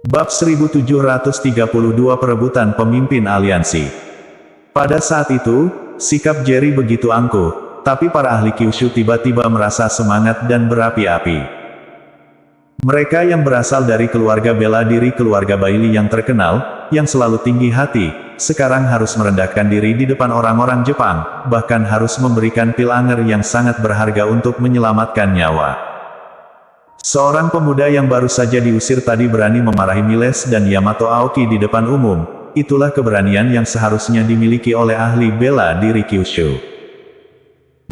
Bab 1732 Perebutan Pemimpin Aliansi. Pada saat itu, sikap Jerry begitu angkuh, tapi para ahli Kyushu tiba-tiba merasa semangat dan berapi-api. Mereka yang berasal dari keluarga bela diri keluarga Bailey yang terkenal, yang selalu tinggi hati, sekarang harus merendahkan diri di depan orang-orang Jepang, bahkan harus memberikan pil anger yang sangat berharga untuk menyelamatkan nyawa. Seorang pemuda yang baru saja diusir tadi berani memarahi Miles dan Yamato Aoki di depan umum. Itulah keberanian yang seharusnya dimiliki oleh ahli bela diri Kyushu.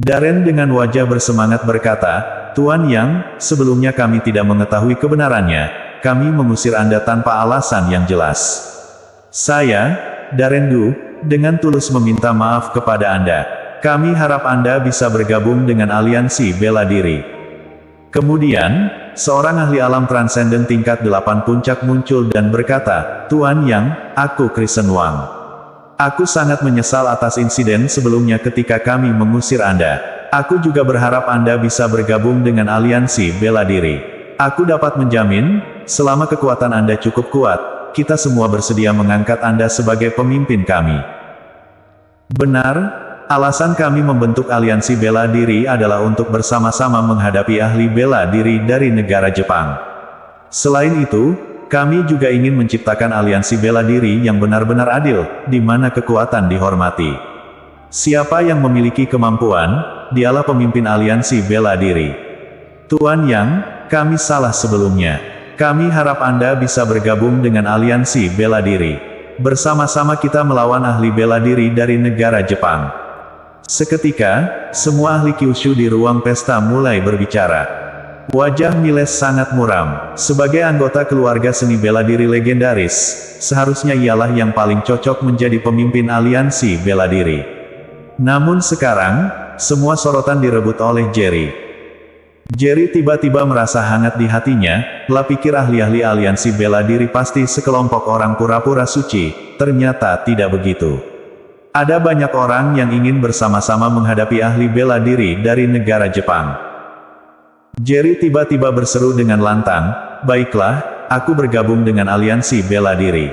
Darren dengan wajah bersemangat berkata, "Tuan Yang, sebelumnya kami tidak mengetahui kebenarannya. Kami mengusir Anda tanpa alasan yang jelas. Saya, Darren Du, dengan tulus meminta maaf kepada Anda. Kami harap Anda bisa bergabung dengan aliansi bela diri." Kemudian, seorang ahli alam transenden tingkat 8 puncak muncul dan berkata, "Tuan Yang, aku Krisen Wang. Aku sangat menyesal atas insiden sebelumnya ketika kami mengusir Anda. Aku juga berharap Anda bisa bergabung dengan aliansi bela diri. Aku dapat menjamin, selama kekuatan Anda cukup kuat, kita semua bersedia mengangkat Anda sebagai pemimpin kami." Benar. Alasan kami membentuk aliansi bela diri adalah untuk bersama-sama menghadapi ahli bela diri dari negara Jepang. Selain itu, kami juga ingin menciptakan aliansi bela diri yang benar-benar adil, di mana kekuatan dihormati. Siapa yang memiliki kemampuan, dialah pemimpin aliansi bela diri. Tuan Yang, kami salah sebelumnya. Kami harap Anda bisa bergabung dengan aliansi bela diri. Bersama-sama kita melawan ahli bela diri dari negara Jepang. Seketika, semua ahli Kyushu di ruang pesta mulai berbicara. Wajah Miles sangat muram. Sebagai anggota keluarga seni bela diri legendaris, seharusnya ialah yang paling cocok menjadi pemimpin aliansi bela diri. Namun sekarang, semua sorotan direbut oleh Jerry. Jerry tiba-tiba merasa hangat di hatinya, lah pikir ahli-ahli aliansi bela diri pasti sekelompok orang pura-pura suci, ternyata tidak begitu. Ada banyak orang yang ingin bersama-sama menghadapi ahli bela diri dari negara Jepang. Jerry tiba-tiba berseru dengan lantang, "Baiklah, aku bergabung dengan aliansi bela diri."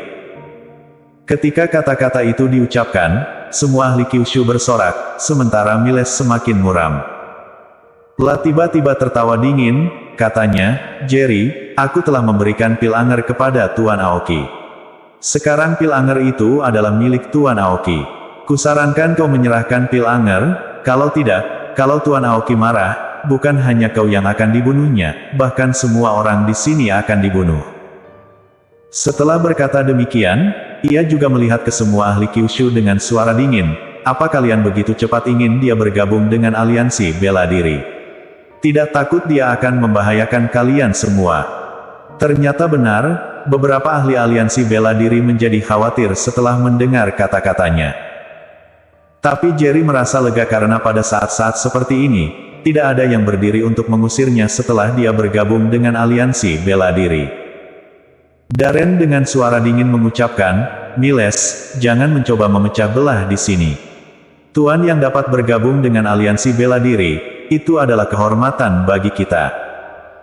Ketika kata-kata itu diucapkan, semua ahli Kyushu bersorak, sementara Miles semakin muram. Lah tiba-tiba tertawa dingin, katanya, "Jerry, aku telah memberikan pil anger kepada Tuan Aoki. Sekarang pil anger itu adalah milik Tuan Aoki. Kusarankan kau menyerahkan pil anger, kalau tidak, kalau Tuan Aoki marah, bukan hanya kau yang akan dibunuhnya, bahkan semua orang di sini akan dibunuh." Setelah berkata demikian, ia juga melihat ke semua ahli Kyushu dengan suara dingin, "Apa kalian begitu cepat ingin dia bergabung dengan aliansi bela diri? Tidak takut dia akan membahayakan kalian semua?" Ternyata benar, beberapa ahli aliansi bela diri menjadi khawatir setelah mendengar kata-katanya. Tapi Jerry merasa lega karena pada saat-saat seperti ini, tidak ada yang berdiri untuk mengusirnya setelah dia bergabung dengan aliansi bela diri. Darren dengan suara dingin mengucapkan, "Miles, jangan mencoba memecah belah di sini. Tuan yang dapat bergabung dengan aliansi bela diri, itu adalah kehormatan bagi kita.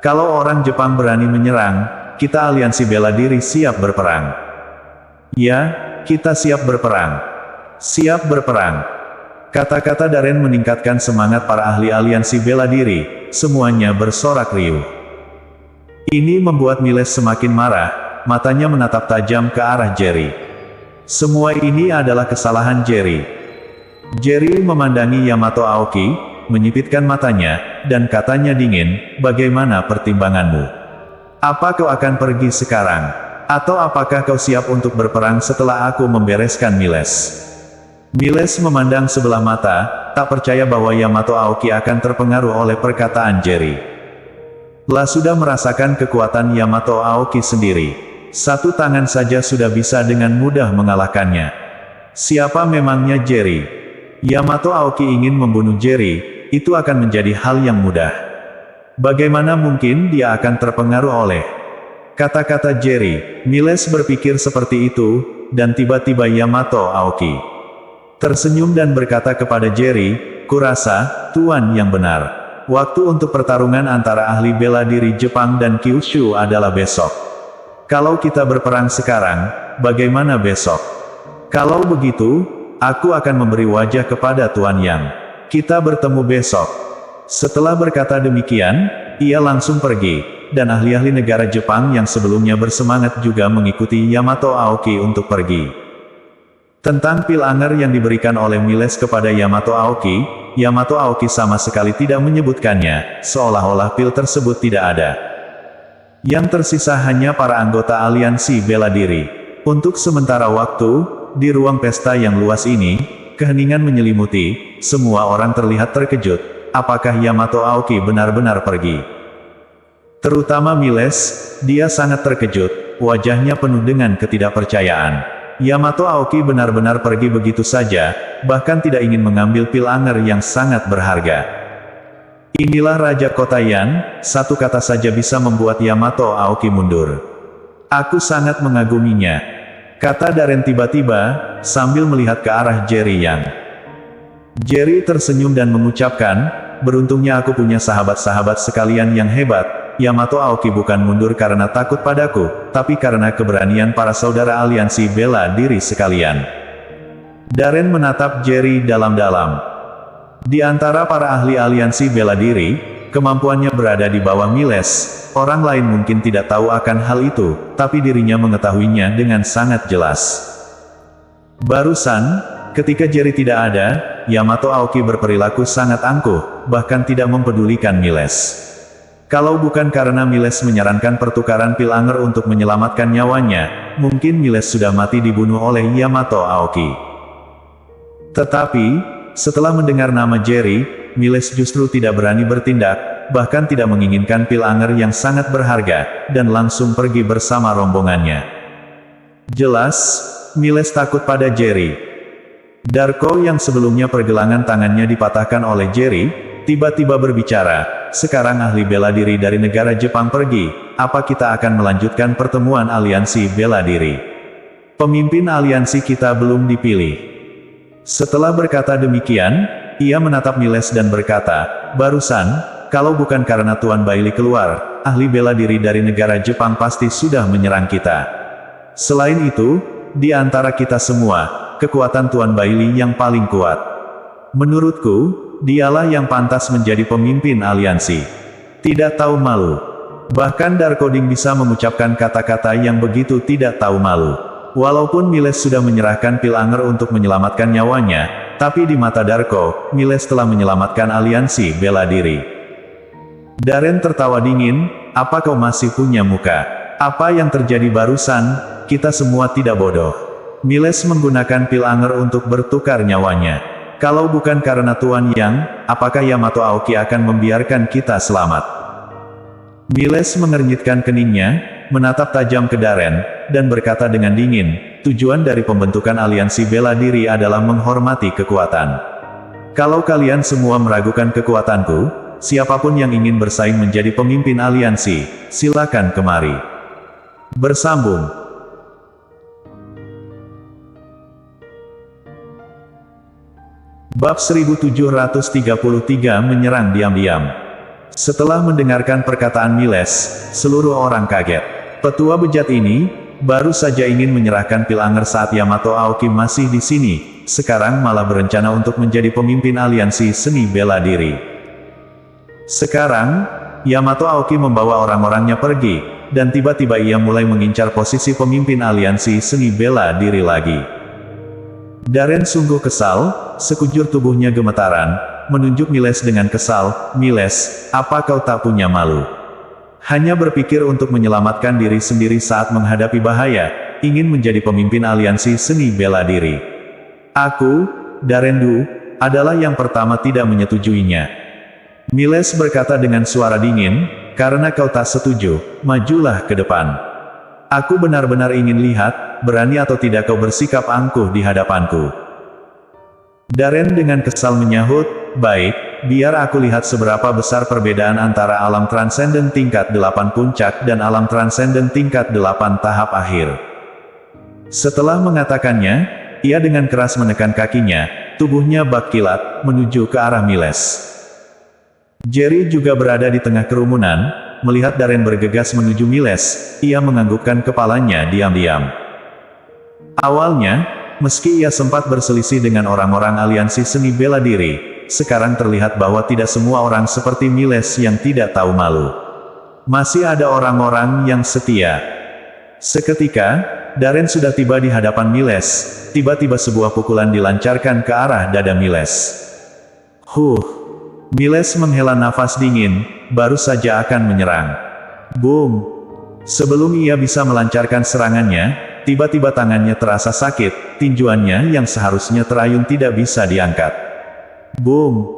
Kalau orang Jepang berani menyerang, kita aliansi bela diri siap berperang." "Ya, kita siap berperang. Siap berperang." Kata-kata Darren meningkatkan semangat para ahli aliansi bela diri, semuanya bersorak riuh. Ini membuat Miles semakin marah, matanya menatap tajam ke arah Jerry. Semua ini adalah kesalahan Jerry. Jerry memandangi Yamato Aoki, menyipitkan matanya, dan katanya dingin, "Bagaimana pertimbanganmu? Apa kau akan pergi sekarang? Atau apakah kau siap untuk berperang setelah aku membereskan Miles?" Miles memandang sebelah mata, tak percaya bahwa Yamato Aoki akan terpengaruh oleh perkataan Jerry. Lah sudah merasakan kekuatan Yamato Aoki sendiri. Satu tangan saja sudah bisa dengan mudah mengalahkannya. Siapa memangnya Jerry? Yamato Aoki ingin membunuh Jerry, itu akan menjadi hal yang mudah. Bagaimana mungkin dia akan terpengaruh oleh kata-kata Jerry? Miles berpikir seperti itu, dan tiba-tiba Yamato Aoki tersenyum dan berkata kepada Jerry, "Kurasa, Tuan yang benar. Waktu untuk pertarungan antara ahli bela diri Jepang dan Kyushu adalah besok. Kalau kita berperang sekarang, bagaimana besok? Kalau begitu, aku akan memberi wajah kepada Tuan Yang. Kita bertemu besok. Setelah berkata demikian, ia langsung pergi, dan ahli-ahli negara Jepang yang sebelumnya bersemangat juga mengikuti Yamato Aoki untuk pergi. Tentang pil anger yang diberikan oleh Miles kepada Yamato Aoki sama sekali tidak menyebutkannya, seolah-olah pil tersebut tidak ada. Yang tersisa hanya para anggota aliansi bela diri. Untuk sementara waktu, di ruang pesta yang luas ini, keheningan menyelimuti, semua orang terlihat terkejut, apakah Yamato Aoki benar-benar pergi? Terutama Miles, dia sangat terkejut, wajahnya penuh dengan ketidakpercayaan. Yamato Aoki benar-benar pergi begitu saja, bahkan tidak ingin mengambil pil anger yang sangat berharga. Inilah Raja Kota Yan, satu kata saja bisa membuat Yamato Aoki mundur. Aku sangat mengaguminya, kata Darren tiba-tiba, sambil melihat ke arah Jerry Yang. Jerry tersenyum dan mengucapkan, beruntungnya aku punya sahabat-sahabat sekalian yang hebat. Yamato Aoki bukan mundur karena takut padaku, tapi karena keberanian para saudara aliansi bela diri sekalian. Darren menatap Jerry dalam-dalam. Di antara para ahli aliansi bela diri, kemampuannya berada di bawah Miles. Orang lain mungkin tidak tahu akan hal itu, tapi dirinya mengetahuinya dengan sangat jelas. Barusan, ketika Jerry tidak ada, Yamato Aoki berperilaku sangat angkuh, bahkan tidak mempedulikan Miles. Kalau bukan karena Miles menyarankan pertukaran pil anger untuk menyelamatkan nyawanya, mungkin Miles sudah mati dibunuh oleh Yamato Aoki. Tetapi, setelah mendengar nama Jerry, Miles justru tidak berani bertindak, bahkan tidak menginginkan pil anger yang sangat berharga, dan langsung pergi bersama rombongannya. Jelas, Miles takut pada Jerry. Darko yang sebelumnya pergelangan tangannya dipatahkan oleh Jerry, tiba-tiba berbicara, sekarang ahli bela diri dari negara Jepang pergi, apa kita akan melanjutkan pertemuan aliansi bela diri? Pemimpin aliansi kita belum dipilih. Setelah berkata demikian, ia menatap Miles dan berkata, barusan, kalau bukan karena Tuan Bailey keluar, ahli bela diri dari negara Jepang pasti sudah menyerang kita. Selain itu, di antara kita semua, kekuatan Tuan Bailey yang paling kuat. Menurutku, dialah yang pantas menjadi pemimpin aliansi. Tidak tahu malu. Bahkan Darkoding bisa mengucapkan kata-kata yang begitu tidak tahu malu. Walaupun Miles sudah menyerahkan pil anger untuk menyelamatkan nyawanya, tapi di mata Darko, Miles telah menyelamatkan aliansi bela diri. Darren tertawa dingin, apa kau masih punya muka? Apa yang terjadi barusan? Kita semua tidak bodoh. Miles menggunakan pil anger untuk bertukar nyawanya. Kalau bukan karena Tuan Yang, apakah Yamato Aoki akan membiarkan kita selamat? Miles mengernyitkan keningnya, menatap tajam ke Darren, dan berkata dengan dingin, tujuan dari pembentukan aliansi bela diri adalah menghormati kekuatan. Kalau kalian semua meragukan kekuatanku, siapapun yang ingin bersaing menjadi pemimpin aliansi, silakan kemari. Bersambung. Bab 1733 menyerang diam-diam. Setelah mendengarkan perkataan Miles, seluruh orang kaget. Petua bejat ini, baru saja ingin menyerahkan pil anger saat Yamato Aoki masih di sini, sekarang malah berencana untuk menjadi pemimpin aliansi seni bela diri. Sekarang, Yamato Aoki membawa orang-orangnya pergi, dan tiba-tiba ia mulai mengincar posisi pemimpin aliansi seni bela diri lagi. Darren sungguh kesal, sekujur tubuhnya gemetaran, menunjuk Miles dengan kesal, Miles, apa kau tak punya malu? Hanya berpikir untuk menyelamatkan diri sendiri saat menghadapi bahaya, ingin menjadi pemimpin aliansi seni bela diri. Aku, Darren Du, adalah yang pertama tidak menyetujuinya. Miles berkata dengan suara dingin, karena kau tak setuju, majulah ke depan. Aku benar-benar ingin lihat, berani atau tidak kau bersikap angkuh di hadapanku. Darren dengan kesal menyahut, baik, biar aku lihat seberapa besar perbedaan antara alam transenden tingkat 8 puncak dan alam transenden tingkat 8 tahap akhir. Setelah mengatakannya, ia dengan keras menekan kakinya, tubuhnya bak kilat, menuju ke arah Miles. Jerry juga berada di tengah kerumunan, melihat Darren bergegas menuju Miles, ia menganggukkan kepalanya diam-diam. Awalnya, meski ia sempat berselisih dengan orang-orang aliansi seni bela diri, sekarang terlihat bahwa tidak semua orang seperti Miles yang tidak tahu malu. Masih ada orang-orang yang setia. Seketika, Darren sudah tiba di hadapan Miles. Tiba-tiba sebuah pukulan dilancarkan ke arah dada Miles. Miles menghela nafas dingin, baru saja akan menyerang. Boom! Sebelum ia bisa melancarkan serangannya, tiba-tiba tangannya terasa sakit, tinjuannya yang seharusnya terayun tidak bisa diangkat. Boom!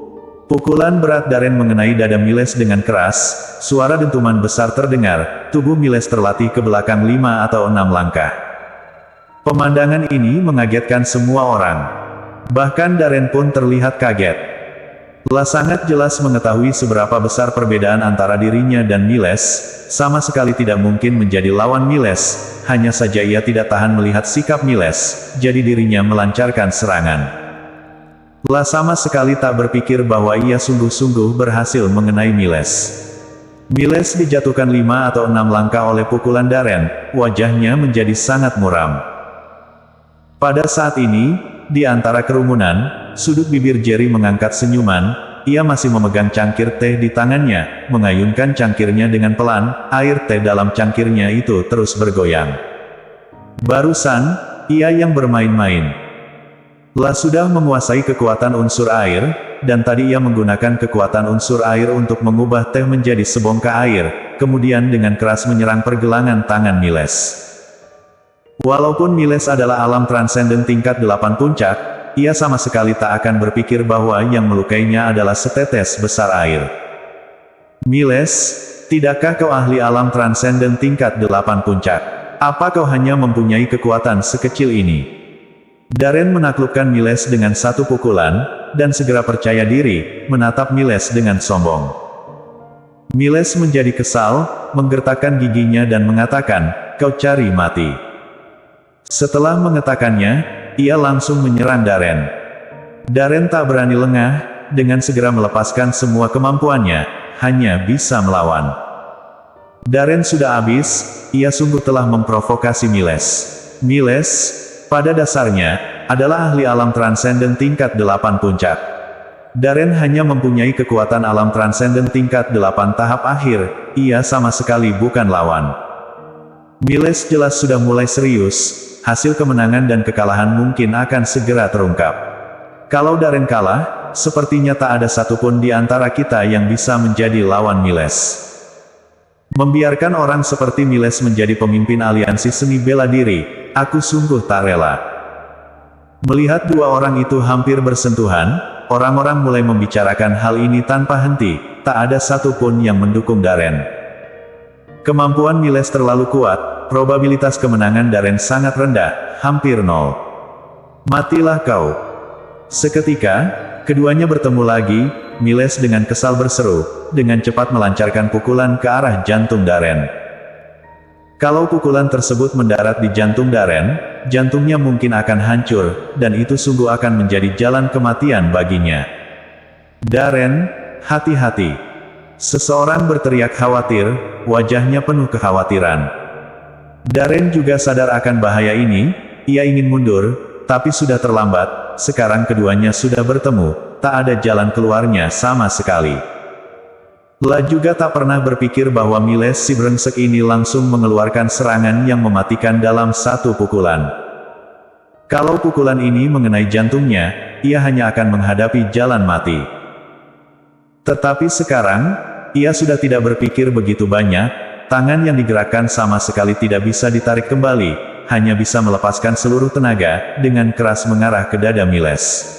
Pukulan berat Darren mengenai dada Miles dengan keras, suara dentuman besar terdengar, tubuh Miles terlatih ke belakang 5 atau 6 langkah. Pemandangan ini mengagetkan semua orang. Bahkan Darren pun terlihat kaget. Telah sangat jelas mengetahui seberapa besar perbedaan antara dirinya dan Miles, sama sekali tidak mungkin menjadi lawan Miles, hanya saja ia tidak tahan melihat sikap Miles, jadi dirinya melancarkan serangan. Telah sama sekali tak berpikir bahwa ia sungguh-sungguh berhasil mengenai Miles. Miles dijatuhkan 5 atau 6 langkah oleh pukulan Darren, wajahnya menjadi sangat muram. Pada saat ini, di antara kerumunan, sudut bibir Jerry mengangkat senyuman, ia masih memegang cangkir teh di tangannya, mengayunkan cangkirnya dengan pelan, air teh dalam cangkirnya itu terus bergoyang. Barusan, ia yang bermain-main. Lah sudah menguasai kekuatan unsur air, dan tadi ia menggunakan kekuatan unsur air untuk mengubah teh menjadi sebongkah air, kemudian dengan keras menyerang pergelangan tangan Miles. Walaupun Miles adalah alam transenden tingkat 8 puncak, ia sama sekali tak akan berpikir bahwa yang melukainya adalah setetes besar air. Miles, tidakkah kau ahli alam transenden tingkat 8 puncak? Apa kau hanya mempunyai kekuatan sekecil ini? Darren menaklukkan Miles dengan satu pukulan, dan segera percaya diri, menatap Miles dengan sombong. Miles menjadi kesal, menggertakkan giginya dan mengatakan, "Kau cari mati." Setelah mengatakannya, ia langsung menyerang Darren. Darren tak berani lengah, dengan segera melepaskan semua kemampuannya, hanya bisa melawan. Darren sudah habis, ia sungguh telah memprovokasi Miles. Miles, pada dasarnya, adalah ahli alam transenden tingkat 8 puncak. Darren hanya mempunyai kekuatan alam transenden tingkat 8 tahap akhir, ia sama sekali bukan lawan. Miles jelas sudah mulai serius. Hasil kemenangan dan kekalahan mungkin akan segera terungkap. Kalau Darren kalah, sepertinya tak ada satupun di antara kita yang bisa menjadi lawan Miles. Membiarkan orang seperti Miles menjadi pemimpin aliansi seni bela diri, aku sungguh tak rela. Melihat dua orang itu hampir bersentuhan, orang-orang mulai membicarakan hal ini tanpa henti, tak ada satupun yang mendukung Darren. Kemampuan Miles terlalu kuat. Probabilitas kemenangan Darren sangat rendah, hampir nol. Matilah kau. Seketika, keduanya bertemu lagi, Miles dengan kesal berseru, dengan cepat melancarkan pukulan ke arah jantung Darren. Kalau pukulan tersebut mendarat di jantung Darren, jantungnya mungkin akan hancur, dan itu sungguh akan menjadi jalan kematian baginya. Darren, hati-hati. Seseorang berteriak khawatir, wajahnya penuh kekhawatiran. Darren juga sadar akan bahaya ini, ia ingin mundur, tapi sudah terlambat, sekarang keduanya sudah bertemu, tak ada jalan keluarnya sama sekali. Lah juga tak pernah berpikir bahwa Miles si brengsek ini langsung mengeluarkan serangan yang mematikan dalam satu pukulan. Kalau pukulan ini mengenai jantungnya, ia hanya akan menghadapi jalan mati. Tetapi sekarang, ia sudah tidak berpikir begitu banyak. Tangan yang digerakkan sama sekali tidak bisa ditarik kembali, hanya bisa melepaskan seluruh tenaga, dengan keras mengarah ke dada Miles.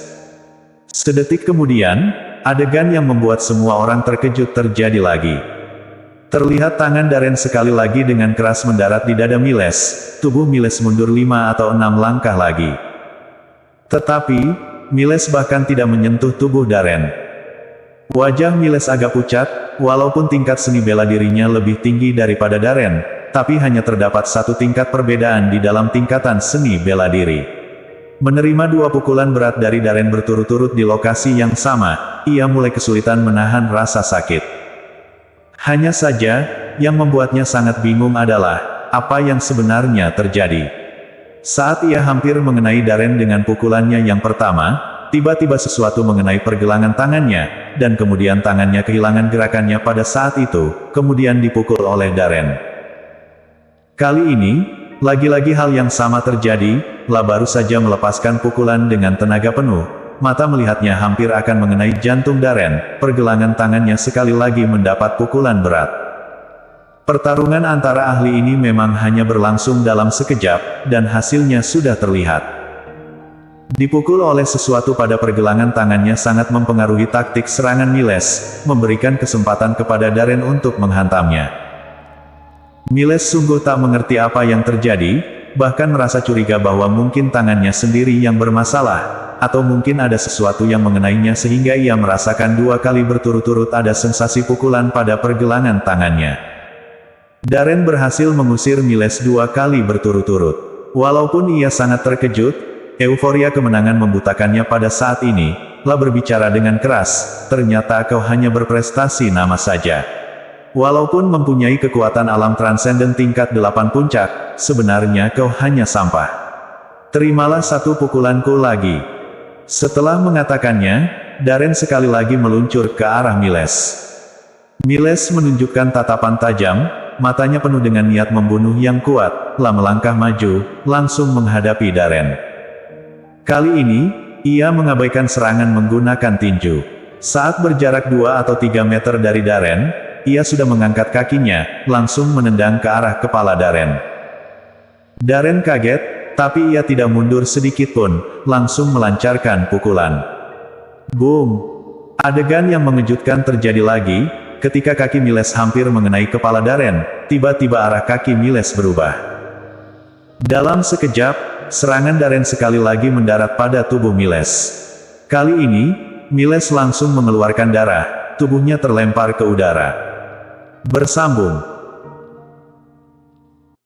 Sedetik kemudian, adegan yang membuat semua orang terkejut terjadi lagi. Terlihat tangan Darren sekali lagi dengan keras mendarat di dada Miles, tubuh Miles mundur 5 atau 6 langkah lagi. Tetapi, Miles bahkan tidak menyentuh tubuh Darren. Wajah Miles agak pucat, walaupun tingkat seni bela dirinya lebih tinggi daripada Darren, tapi hanya terdapat satu tingkat perbedaan di dalam tingkatan seni bela diri. Menerima dua pukulan berat dari Darren berturut-turut di lokasi yang sama, ia mulai kesulitan menahan rasa sakit. Hanya saja, yang membuatnya sangat bingung adalah, apa yang sebenarnya terjadi. Saat ia hampir mengenai Darren dengan pukulannya yang pertama, tiba-tiba sesuatu mengenai pergelangan tangannya, dan kemudian tangannya kehilangan gerakannya pada saat itu, kemudian dipukul oleh Darren. Kali ini, lagi-lagi hal yang sama terjadi, La baru saja melepaskan pukulan dengan tenaga penuh, mata melihatnya hampir akan mengenai jantung Darren, pergelangan tangannya sekali lagi mendapat pukulan berat. Pertarungan antara ahli ini memang hanya berlangsung dalam sekejap, dan hasilnya sudah terlihat. Dipukul oleh sesuatu pada pergelangan tangannya sangat mempengaruhi taktik serangan Miles, memberikan kesempatan kepada Darren untuk menghantamnya. Miles sungguh tak mengerti apa yang terjadi, bahkan merasa curiga bahwa mungkin tangannya sendiri yang bermasalah, atau mungkin ada sesuatu yang mengenainya sehingga ia merasakan 2 kali berturut-turut ada sensasi pukulan pada pergelangan tangannya. Darren berhasil mengusir Miles 2 kali berturut-turut. Walaupun ia sangat terkejut, euforia kemenangan membutakannya pada saat ini. La berbicara dengan keras, ternyata kau hanya berprestasi nama saja. Walaupun mempunyai kekuatan alam transenden tingkat 8 puncak, sebenarnya kau hanya sampah. Terimalah 1 pukulanku lagi. Setelah mengatakannya, Darren sekali lagi meluncur ke arah Miles. Miles menunjukkan tatapan tajam, matanya penuh dengan niat membunuh yang kuat. La melangkah maju, langsung menghadapi Darren. Kali ini, ia mengabaikan serangan menggunakan tinju. Saat berjarak 2 atau 3 meter dari Darren, ia sudah mengangkat kakinya, langsung menendang ke arah kepala Darren. Darren kaget, tapi ia tidak mundur sedikit pun, langsung melancarkan pukulan. Boom! Adegan yang mengejutkan terjadi lagi, ketika kaki Miles hampir mengenai kepala Darren, tiba-tiba arah kaki Miles berubah. Dalam sekejap, serangan Darren sekali lagi mendarat pada tubuh Miles. Kali ini, Miles langsung mengeluarkan darah, tubuhnya terlempar ke udara. Bersambung.